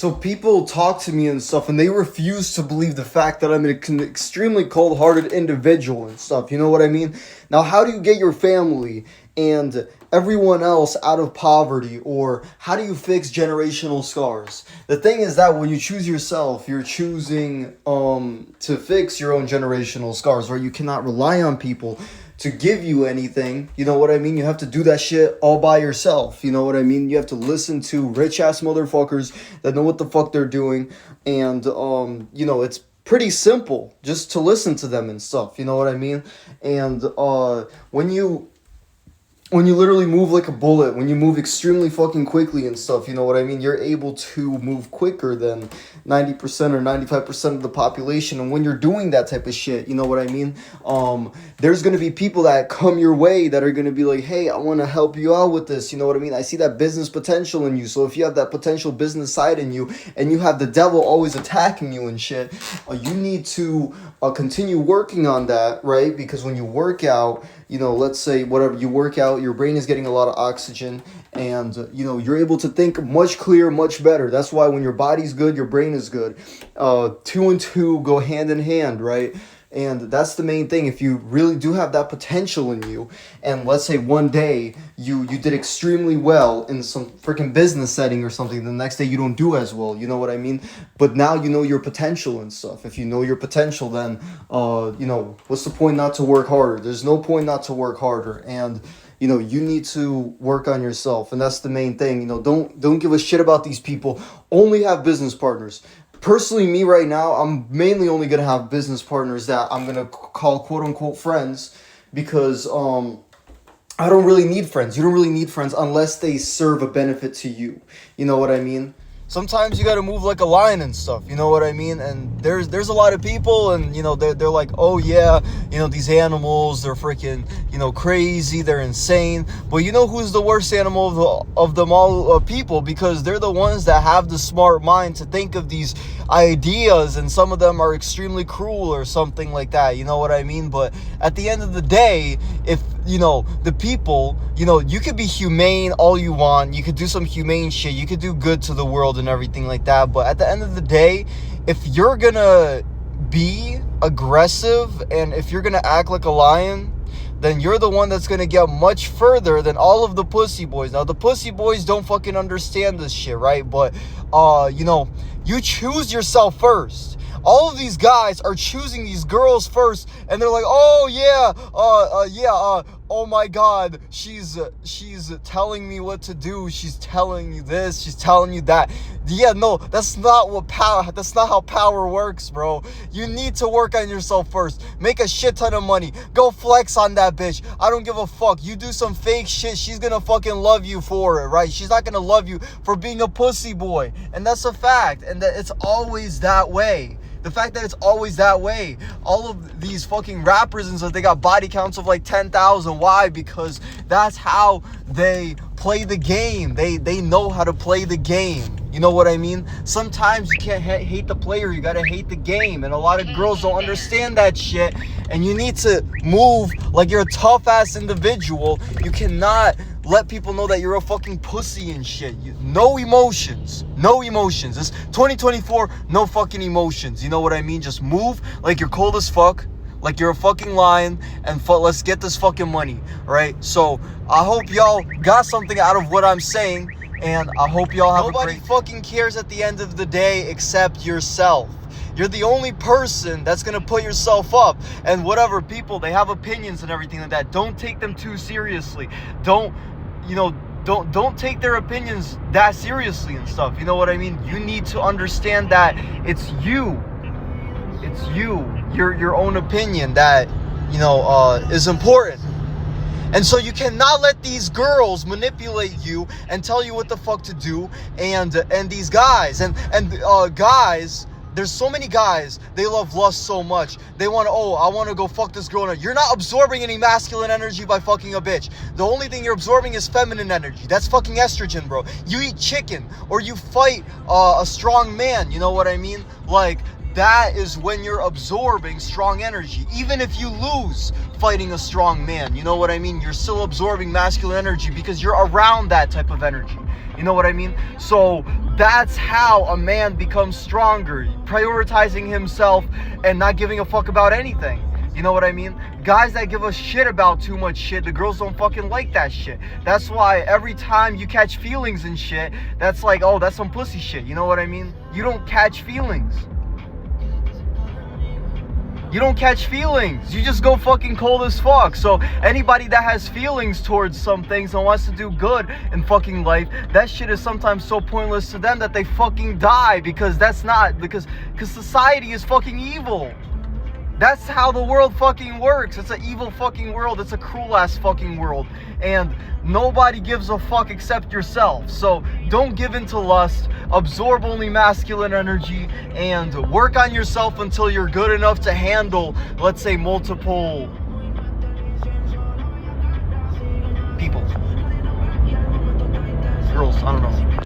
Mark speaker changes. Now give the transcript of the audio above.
Speaker 1: So people talk to me and stuff, and they refuse to believe the fact that I'm an extremely cold-hearted individual and stuff. You know what I mean? Now, how do you get your family and everyone else out of poverty, or how do you fix generational scars? The thing is that when you choose yourself, you're choosing to fix your own generational scars, right? You cannot rely on people to give you anything. You know what I mean? You have to do that shit all by yourself. You know what I mean? You have to listen to rich ass motherfuckers that know what the fuck they're doing, and it's pretty simple just to listen to them and stuff. You know what I mean? And when you literally move like a bullet, when you move extremely fucking quickly and stuff, you know what I mean? You're able to move quicker than 90% or 95% of the population. And when you're doing that type of shit, you know what I mean? There's going to be people that come your way that are going to be like, hey, I want to help you out with this. You know what I mean? I see that business potential in you. So if you have that potential business side in you and you have the devil always attacking you and shit, you need to continue working on that, right? Because when you work out, let's say whatever you work out, your brain is getting a lot of oxygen, and you're able to think much clearer, much better. That's why when your body's good, your brain is good. 2 and 2 go hand in hand, right? And that's the main thing. If you really do have that potential in you, and let's say one day you did extremely well in some freaking business setting or something, the next day you don't do as well, you know what I mean? But now you know your potential and stuff. If you know your potential, then what's the point not to work harder? There's no point not to work harder. And you need to work on yourself, and that's the main thing. Don't give a shit about these people. Only have business partners. Personally, me right now, I'm mainly only going to have business partners that I'm going to call quote-unquote friends, because I don't really need friends. You don't really need friends unless they serve a benefit to you. You know what I mean? Sometimes you got to move like a lion and stuff, you know what I mean? And there's a lot of people, and they're like, oh yeah, these animals, they're freaking crazy, they're insane. But who's the worst animal of them all? People, because they're the ones that have the smart mind to think of these ideas, and some of them are extremely cruel or something like that, you know what I mean? But at the end of the day, if the people, you could be humane all you want, you could do some humane shit, you could do good to the world and everything like that, but at the end of the day, if you're gonna be aggressive and if you're gonna act like a lion, then you're the one that's gonna get much further than all of the pussy boys. Now, the pussy boys don't fucking understand this shit, right? But you choose yourself first. All of these guys are choosing these girls first, and they're like, oh yeah, oh my god, she's telling me what to do, she's telling you this, she's telling you that. Yeah, no, that's not how power works, bro. You need to work on yourself first. Make a shit ton of money. Go flex on that bitch. I don't give a fuck. You do some fake shit, she's gonna fucking love you for it, right? She's not gonna love you for being a pussy boy. And that's a fact. And that it's always that way. The fact that it's always that way. All of these fucking rappers and stuff, they got body counts of like 10,000. Why? Because that's how they play the game. They know how to play the game. You know what I mean? Sometimes you can't hate the player. You gotta hate the game. And a lot of girls don't understand that shit. And you need to move like you're a tough-ass individual. You cannot let people know that you're a fucking pussy and shit. No emotions. No emotions. It's 2024, no fucking emotions. You know what I mean? Just move like you're cold as fuck, like you're a fucking lion, and let's get this fucking money, right? So I hope y'all got something out of what I'm saying, and I hope y'all have Nobody fucking cares at the end of the day except yourself. You're the only person that's going to put yourself up. And whatever, people, they have opinions and everything like that. Don't take them too seriously. Don't take their opinions that seriously and stuff. You know what I mean? You need to understand that it's you. It's you. Your own opinion that, is important. And so you cannot let these girls manipulate you and tell you what the fuck to do. And these guys and guys, there's so many guys, they love lust so much. They want to, I want to go fuck this girl. You're not absorbing any masculine energy by fucking a bitch. The only thing you're absorbing is feminine energy. That's fucking estrogen, bro. You eat chicken or you fight a strong man. You know what I mean? Like, that is when you're absorbing strong energy. Even if you lose fighting a strong man, you know what I mean? You're still absorbing masculine energy because you're around that type of energy. You know what I mean? So that's how a man becomes stronger, prioritizing himself and not giving a fuck about anything. You know what I mean? Guys that give a shit about too much shit, the girls don't fucking like that shit. That's why every time you catch feelings and shit, that's like, oh, that's some pussy shit. You know what I mean? You don't catch feelings. You don't catch feelings. You just go fucking cold as fuck. So anybody that has feelings towards some things and wants to do good in fucking life, that shit is sometimes so pointless to them that they fucking die, because that's not, because society is fucking evil. That's how the world fucking works. It's an evil fucking world. It's a cruel ass fucking world. And nobody gives a fuck except yourself. So don't give in to lust. Absorb only masculine energy and work on yourself until you're good enough to handle, let's say, multiple people. Girls, I don't know.